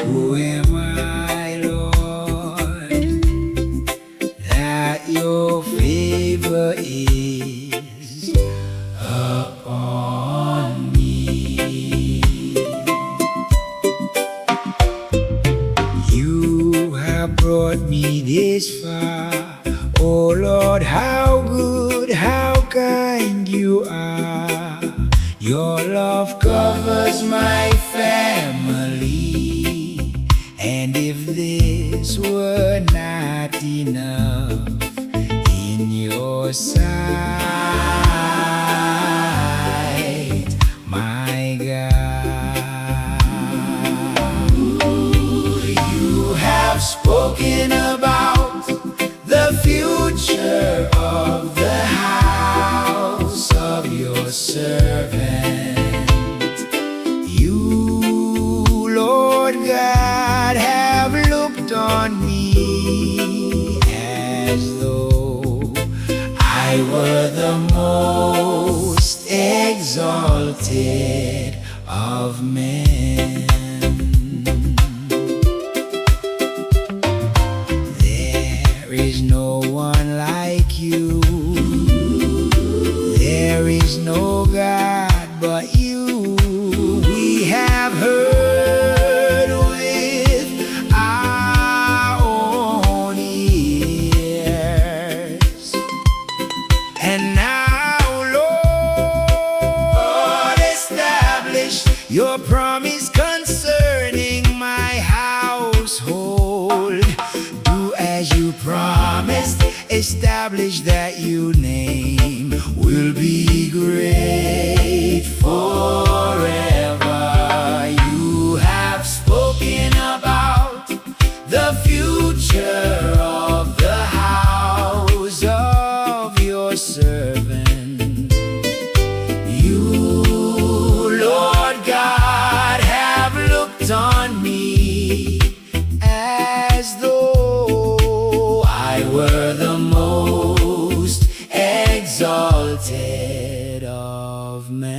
Who am I, Lord, that your favor is upon me? You have brought me this far. Oh Lord, how good, how kind you are. Your love covers my family, and if this were not enough in your sight, my God, you have spoken about the future of the house of your servant. You, Lord God, have looked on me as though I were the most exalted of men. There is no one like you. There is no God but you. We have heard with our own ears, and now, Lord, establish your promise concerning my household. Do as you promised, establish that your name will be great forever. You have spoken about the future of the house of your servant. You, Lord God, have looked on me as though I were the most exalted of men.